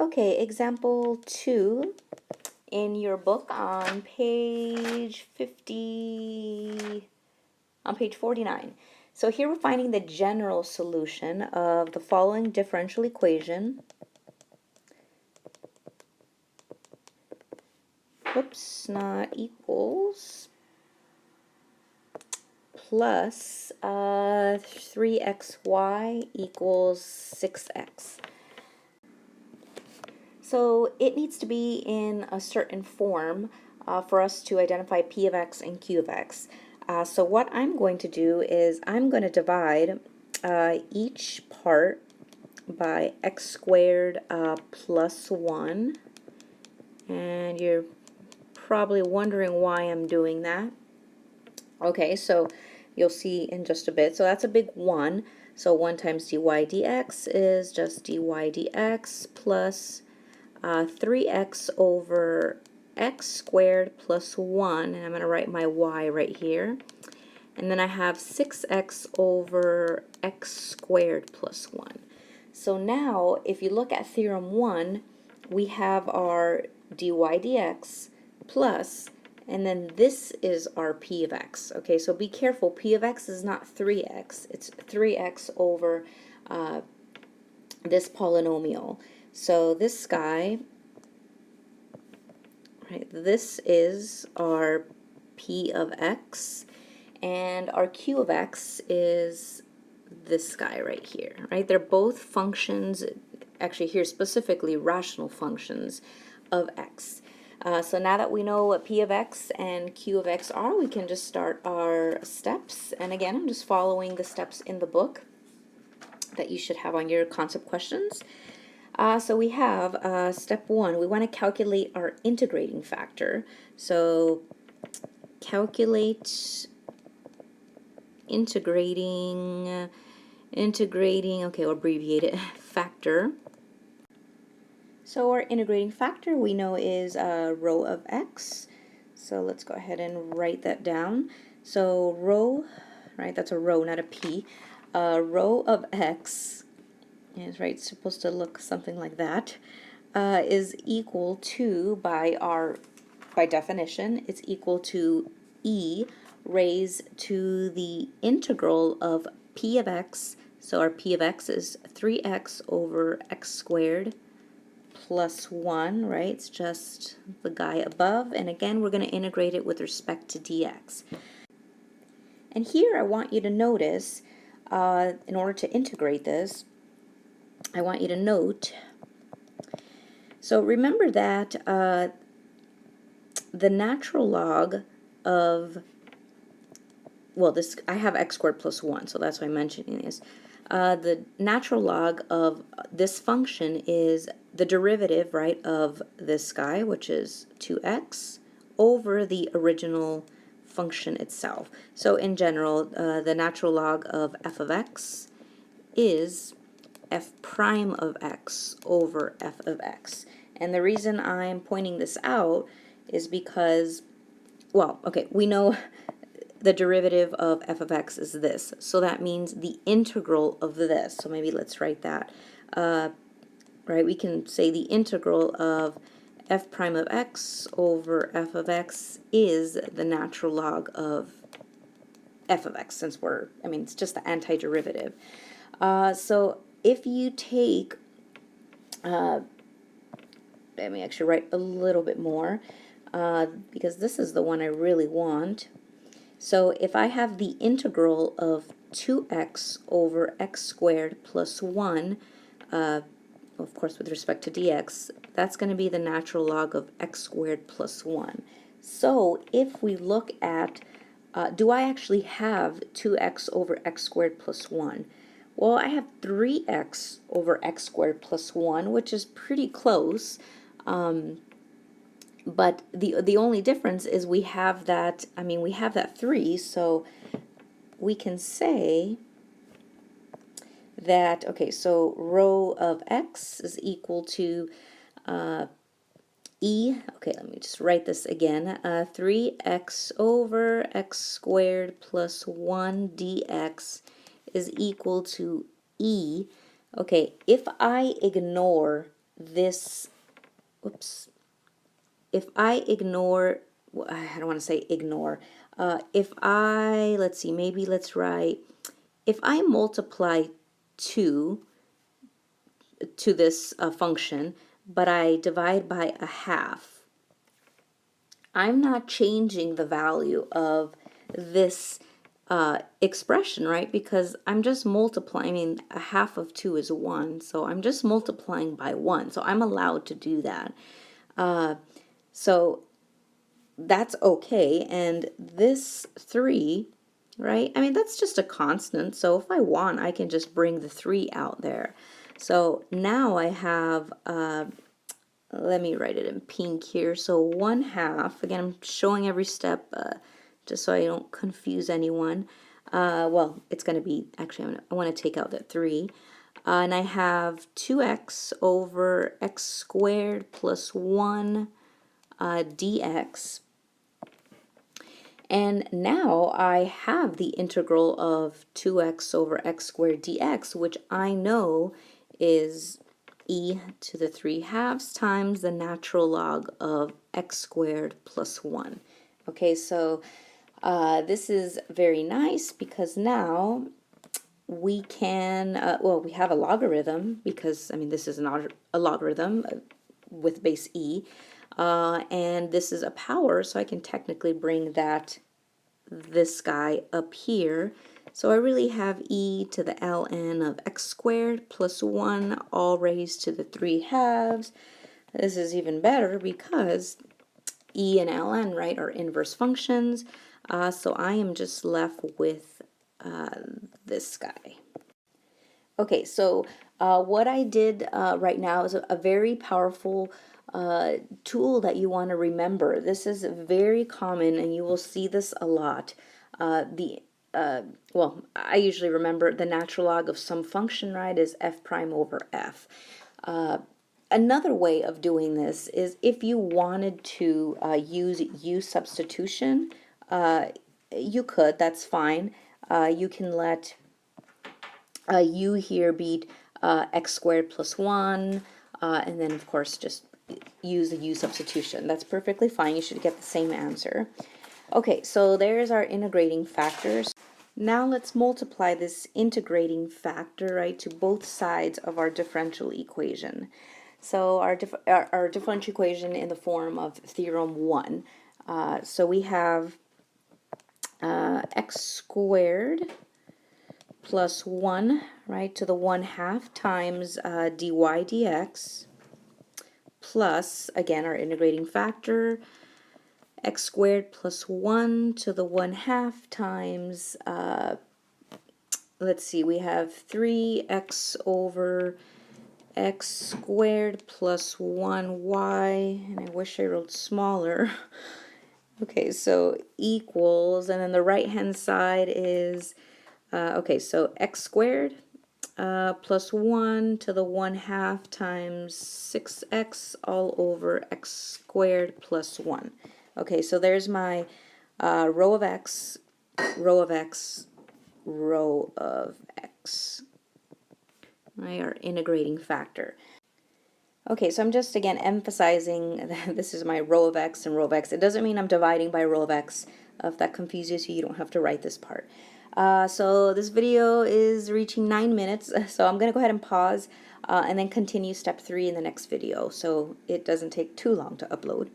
Okay, example 2 in your book on page 50, on page 49. So here we're finding the general solution of the following differential equation. Whoops, not equals. Plus 3xy equals 6x. So it needs to be in a certain form for us to identify p of x and q of x. So what I'm going to do is I'm going to divide each part by x squared plus 1. And you're probably wondering why I'm doing that. Okay, so you'll see in just a bit. So that's a big 1. So 1 times dy dx is just dy dx plus 3x over x squared plus 1, and I'm going to write my y right here. And then I have 6x over x squared plus 1. So now, if you look at theorem 1, we have our dy dx plus, and then this is our p of x. Okay, so be careful, p of x is not 3x, it's 3x over this polynomial. So this guy, right, this is our p of x, and our q of x is this guy right here, right? They're both functions, actually here specifically rational functions of x. So now that we know what p of x and q of x are, we can just start our steps. And again, I'm just following the steps in the book that you should have on your concept questions. So we have step 1, we want to calculate our integrating factor. So calculate integrating, okay, we'll abbreviate it, factor. So our integrating factor we know is rho of x. So let's go ahead and write that down. So rho, right, that's a rho, not a p. Rho of x is, right, supposed to look something like that, is equal to, by definition, it's equal to e raised to the integral of p of x. So our p of x is 3x over x squared plus 1, right? It's just the guy above. And again, we're going to integrate it with respect to dx. And here I want you to notice, in order to integrate this, I want you to note, so remember that the natural log of, well, this, I have x squared plus 1, so that's why I'm mentioning this. The natural log of this function is the derivative, right, of this guy, which is 2x, over the original function itself. So in general, the natural log of f of x is f prime of x over f of x. And the reason I'm pointing this out is because, well, okay, we know the derivative of f of x is this. So that means the integral of this. So maybe let's write that. Right, we can say the integral of f prime of x over f of x is the natural log of f of x, since we're, I mean, it's just the antiderivative. So if you take, let me actually write a little bit more, because this is the one I really want. So if I have the integral of 2x over x squared plus 1, of course with respect to dx, that's going to be the natural log of x squared plus 1. So if we look at, do I actually have 2x over x squared plus 1? Well, I have 3x over x squared plus 1, which is pretty close. But the only difference is we have that, I mean, we have that 3, so we can say that, okay, so rho of x is equal to e, okay, let me just write this again, 3x over x squared plus 1 dx is equal to e. Okay, if I ignore this, whoops, if I ignore, well, I don't want to say ignore, if I, let's see, maybe let's write, if I multiply 2 to this function, but I divide by a half, I'm not changing the value of this expression, right? Because I'm just multiplying, I mean, a half of 2 is 1, so I'm just multiplying by 1, so I'm allowed to do that. So that's okay, and this 3, right? I mean, that's just a constant, so if I want, I can just bring the 3 out there. So now I have, let me write it in pink here. So 1/2, again, I'm showing every step just so I don't confuse anyone. Well, it's going to be, actually, I want to take out that 3. And I have 2x over x squared plus 1 dx. And now I have the integral of 2x over x squared dx, which I know is e to the 3/2 times the natural log of x squared plus 1. Okay, so this is very nice because now we can, well, we have a logarithm because, I mean, this is a logarithm with base e, and this is a power, so I can technically bring this guy up here. So I really have e to the ln of x squared plus 1 all raised to the 3/2. This is even better because e and ln, right, are inverse functions. So I am just left with this guy. Okay, so what I did right now is a very powerful tool that you want to remember. This is very common and you will see this a lot. Well, I usually remember the natural log of some function, right, is f prime over f. Another way of doing this is if you wanted to use u substitution, you could, that's fine. You can let u here be x squared plus 1, and then of course just use the u substitution. That's perfectly fine. You should get the same answer. Okay, so there's our integrating factors. Now let's multiply this integrating factor, right, to both sides of our differential equation. So our differential equation in the form of theorem 1. So we have x squared plus 1, right, to the 1/2 times dy dx plus, again, our integrating factor, x squared plus 1 to the 1/2 times, let's see, we have 3x over x squared plus 1y, and I wish I wrote smaller. Okay, so equals, and then the right hand side is, okay, so x squared plus 1 to the 1/2 times 6x all over x squared plus 1. Okay, so there's my row of x, row of x, row of x. Right, our integrating factor. Okay, so I'm just again emphasizing that this is my row of x and row of x. It doesn't mean I'm dividing by row of x. If that confuses you, you don't have to write this part. So this video is reaching 9 minutes, so I'm going to go ahead and pause and then continue step 3 in the next video so it doesn't take too long to upload.